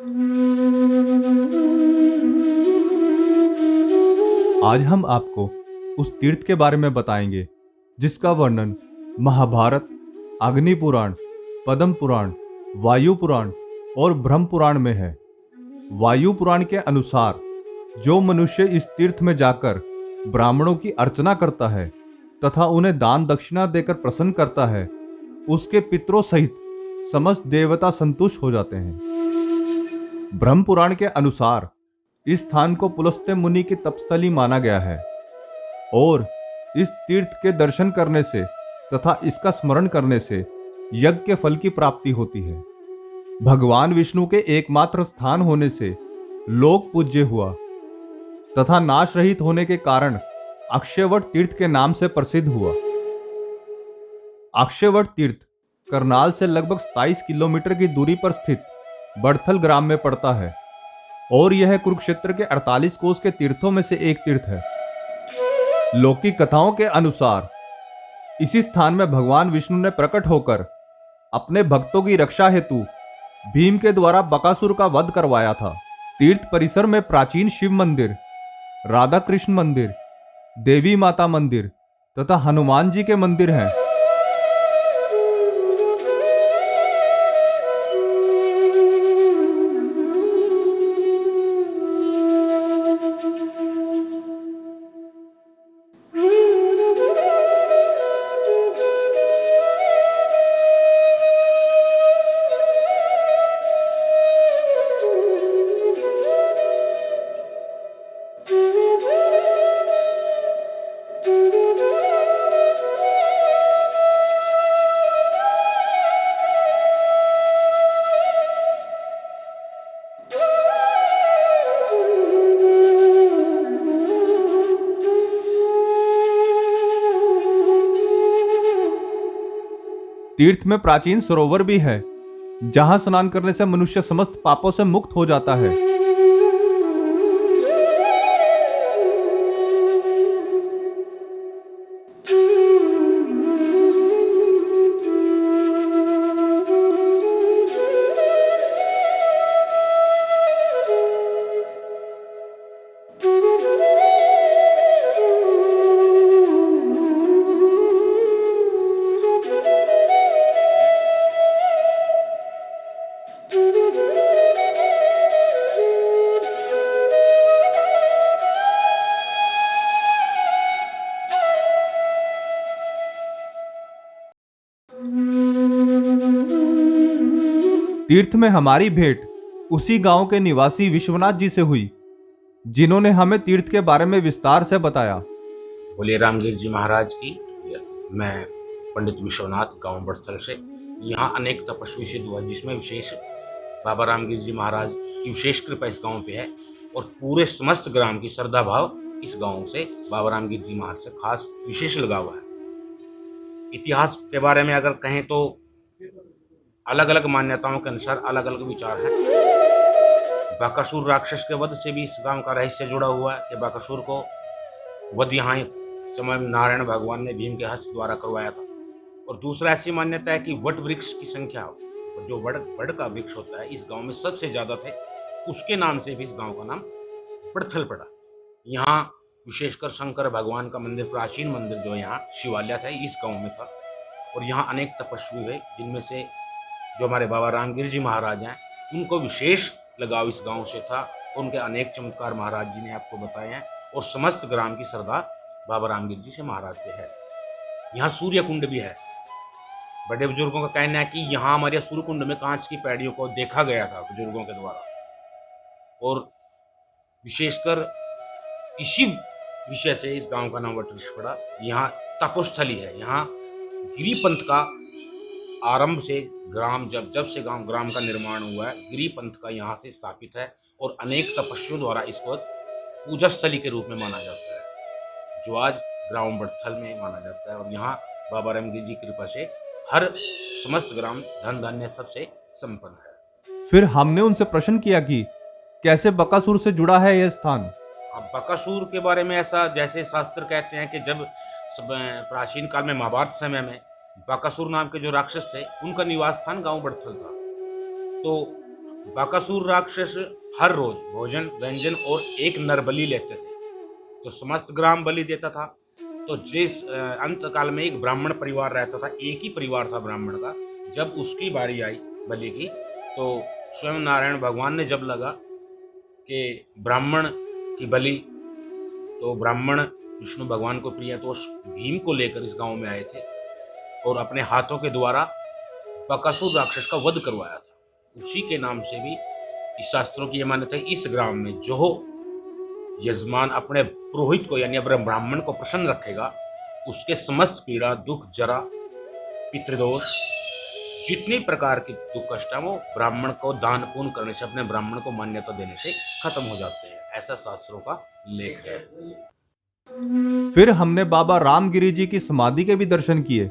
आज हम आपको उस तीर्थ के बारे में बताएंगे जिसका वर्णन महाभारत, अग्नि पुराण, पद्म पुराण, वायु पुराण और ब्रह्म पुराण में है। वायु पुराण के अनुसार जो मनुष्य इस तीर्थ में जाकर ब्राह्मणों की अर्चना करता है तथा उन्हें दान दक्षिणा देकर प्रसन्न करता है, उसके पितरों सहित समस्त देवता संतुष्ट हो जाते हैं। ब्रह्म पुराण के अनुसार इस स्थान को पुलस्त्य मुनि की तपस्थली माना गया है और इस तीर्थ के दर्शन करने से तथा इसका स्मरण करने से यज्ञ के फल की प्राप्ति होती है। भगवान विष्णु के एकमात्र स्थान होने से लोक पूज्य हुआ तथा नाश रहित होने के कारण अक्षयवट तीर्थ के नाम से प्रसिद्ध हुआ। अक्षयवट तीर्थ करनाल से लगभग 27 किलोमीटर की दूरी पर स्थित बड़थल ग्राम में पड़ता है और यह कुरुक्षेत्र के 48 कोस के तीर्थों में से एक तीर्थ है। लौकिक कथाओं के अनुसार इसी स्थान में भगवान विष्णु ने प्रकट होकर अपने भक्तों की रक्षा हेतु भीम के द्वारा बकासुर का वध करवाया था। तीर्थ परिसर में प्राचीन शिव मंदिर, राधा कृष्ण मंदिर, देवी माता मंदिर तथा हनुमान जी के मंदिर हैं। तीर्थ में प्राचीन सरोवर भी है जहां स्नान करने से मनुष्य समस्त पापों से मुक्त हो जाता है। तीर्थ में हमारी भेंट उसी गांव के निवासी विश्वनाथ जी से हुई, जिन्होंने हमें तीर्थ के बारे में विस्तार से बताया। बोले रामगिर जी महाराज की। मैं पंडित विश्वनाथ, गांव बड़थल से। यहाँ अनेक तपस्वी सिद्ध हुआ, जिसमें विशेष बाबा रामगिर जी महाराज की विशेष कृपा इस गांव पे है और पूरे समस्त ग्राम की श्रद्धा भाव इस गांव से बाबा रामगिर जी महाराज से खास विशेष लगाव है। इतिहास के बारे में अगर कहें तो अलग अलग मान्यताओं के अनुसार अलग अलग विचार हैं। बकासुर राक्षस के वध से भी इस गांव का रहस्य जुड़ा हुआ है कि बकासुर को वध यहाँ समय नारायण भगवान ने भीम के हस्त द्वारा करवाया था। और दूसरा ऐसी मान्यता है कि वट वृक्ष की संख्या, जो वड का वृक्ष होता है, इस गांव में सबसे ज्यादा थे। उसके नाम से भी इस गांव का नाम बड़थल पड़ा। यहाँ विशेषकर शंकर भगवान का मंदिर, प्राचीन मंदिर जो यहाँ शिवालय था, इस गांव में था। और यहाँ अनेक तपस्वी हुए, जिनमें से जो हमारे बाबा रामगिर जी महाराज हैं, उनको विशेष लगाव इस गांव से था। उनके अनेक चमत्कार महाराज जी ने आपको बताए हैं और समस्त ग्राम की श्रद्धा बाबा रामगिर जी से महाराज से है। यहाँ सूर्य कुंड भी है। बड़े बुजुर्गों का कहना है कि यहाँ हमारे सूर्य कुंड में कांच की पैड़ियों को देखा गया था बुजुर्गों के द्वारा। और विशेषकर इसी विषय से इस गांव का नाम वटवृक्ष पड़ा। यहाँ तपोस्थली है। यहाँ गिरिपंथ का आरंभ से जब से ग्राम का निर्माण हुआ है, गिरिपंथ का यहाँ से स्थापित है और अनेक तपस्वियों द्वारा इसको पूजा स्थली के रूप में माना जाता है, जो आज ग्राम बड़थल में माना जाता है। और यहाँ बाबा रामगिर जी की कृपा से हर समस्त ग्राम धन धान्य सबसे संपन्न है। फिर हमने उनसे प्रश्न किया कि कैसे बकासुर से जुड़ा है यह स्थान। अब बकासुर के बारे में ऐसा, जैसे शास्त्र कहते हैं कि जब प्राचीन काल में महाभारत समय में बकासुर नाम के जो राक्षस थे, उनका निवास स्थान गांव बड़थल था। तो बकासुर राक्षस हर रोज भोजन व्यंजन और एक नरबलि लेते थे, तो समस्त ग्राम बलि देता था। तो जिस अंत काल में एक ब्राह्मण परिवार रहता था, एक ही परिवार था ब्राह्मण का। जब उसकी बारी आई बलि की, तो स्वयं नारायण भगवान ने जब लगा कि ब्राह्मण की बलि, तो ब्राह्मण विष्णु भगवान को प्रिय है, तो उस भीम को लेकर इस गांव में आए थे और अपने हाथों के द्वारा बकासुर राक्षस का वध करवाया था। उसी के नाम से भी इस शास्त्रों की ये मान्यता है, इस ग्राम में जो यजमान अपने पुरोहित को यानी अपने ब्राह्मण को प्रसन्न रखेगा, उसके समस्त पीड़ा दुख जरा पितृदोष जितने प्रकार के दुख कष्ट है, वो ब्राह्मण को दान पुण्य करने से, अपने ब्राह्मण को मान्यता देने से खत्म हो जाते हैं। ऐसा शास्त्रों का लेख है। फिर हमने बाबा रामगिरी जी की समाधि के भी दर्शन किए।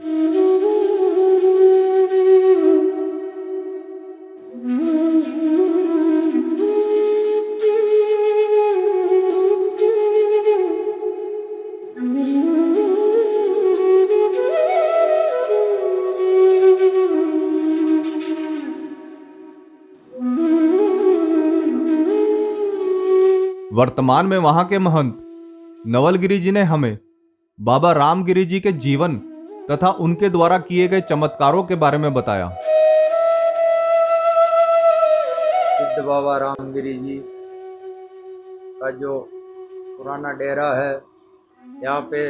वर्तमान में वहां के महंत नवलगिरी जी ने हमें बाबा रामगिरी जी के जीवन तथा उनके द्वारा किए गए चमत्कारों के बारे में बताया। सिद्ध बाबा रामगिरी जी का जो पुराना डेरा है, यहाँ पे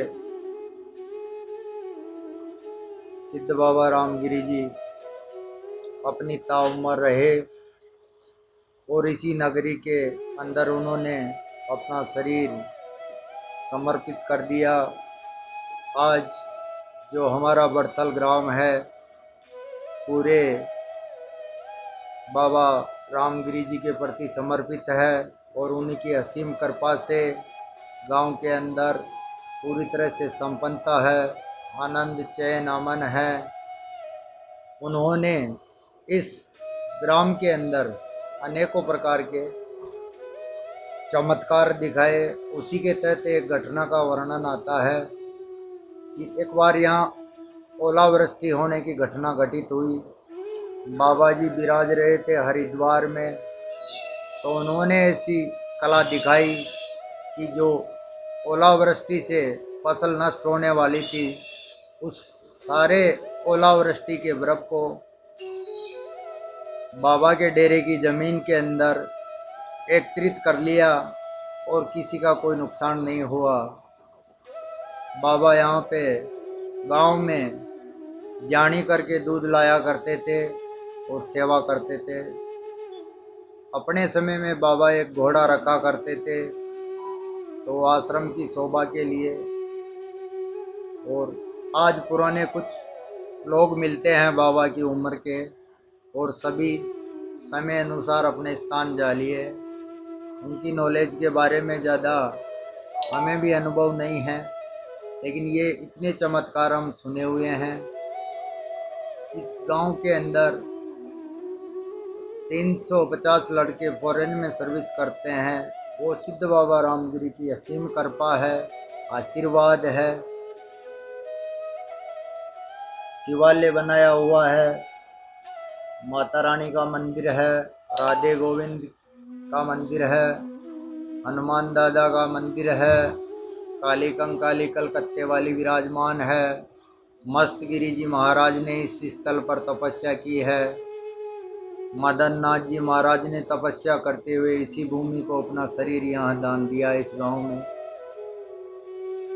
सिद्ध बाबा रामगिरी जी अपनी ताउम्र रहे और इसी नगरी के अंदर उन्होंने अपना शरीर समर्पित कर दिया। आज जो हमारा बड़थल ग्राम है, पूरे बाबा रामगिरी जी के प्रति समर्पित है और उन्हीं की असीम कृपा से गांव के अंदर पूरी तरह से संपन्नता है, आनंद चैन अमन है। उन्होंने इस ग्राम के अंदर अनेकों प्रकार के चमत्कार दिखाए। उसी के तहत एक घटना का वर्णन आता है कि एक बार यहाँ ओलावृष्टि होने की घटना घटित हुई। बाबा जी विराज रहे थे हरिद्वार में, तो उन्होंने ऐसी कला दिखाई कि जो ओलावृष्टि से फसल नष्ट होने वाली थी, उस सारे ओलावृष्टि के बर्फ को बाबा के डेरे की ज़मीन के अंदर एकत्रित कर लिया और किसी का कोई नुकसान नहीं हुआ। बाबा यहाँ पे गांव में जानी करके दूध लाया करते थे और सेवा करते थे। अपने समय में बाबा एक घोड़ा रखा करते थे, तो आश्रम की शोभा के लिए। और आज पुराने कुछ लोग मिलते हैं बाबा की उम्र के, और सभी समय अनुसार अपने स्थान जा लिए। उनकी नॉलेज के बारे में ज़्यादा हमें भी अनुभव नहीं है, लेकिन ये इतने चमत्कार हम सुने हुए हैं। इस गांव के अंदर 350 लड़के फॉरेन में सर्विस करते हैं। वो सिद्ध बाबा रामगिरी की असीम कृपा है, आशीर्वाद है। शिवालय बनाया हुआ है, माता रानी का मंदिर है, राधे गोविंद का मंदिर है, हनुमान दादा का मंदिर है, काली कंकाली कलकत्ते वाली विराजमान है। मस्तगिरी जी महाराज ने इस स्थल पर तपस्या की है। मदन नाथ जी महाराज ने तपस्या करते हुए इसी भूमि को अपना शरीर यहाँ दान दिया इस गांव में।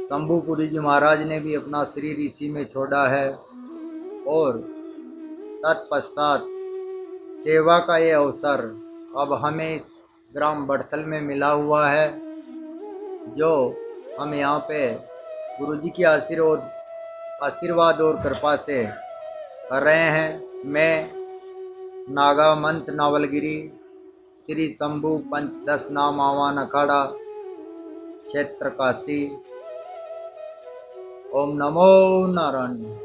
शंभुपुरी जी महाराज ने भी अपना शरीर इसी में छोड़ा है। और तत्पश्चात सेवा का ये अवसर अब हमें इस ग्राम बड़थल में मिला हुआ है, जो हम यहाँ पे गुरु जी की आशीर्वाद और कृपा से कर रहे हैं। मैं नागामंत नावलगिरी श्री शंभु पंचदश नाम आवान अखाड़ा क्षेत्र काशी। ओम नमो नारायण।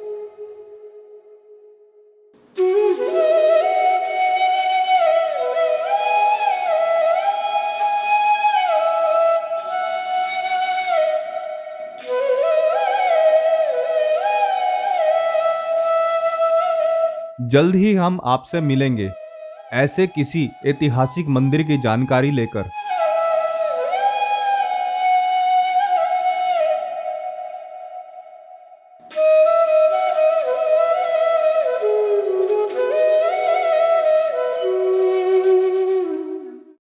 जल्द ही हम आपसे मिलेंगे। ऐसे किसी ऐतिहासिक मंदिर की जानकारी लेकर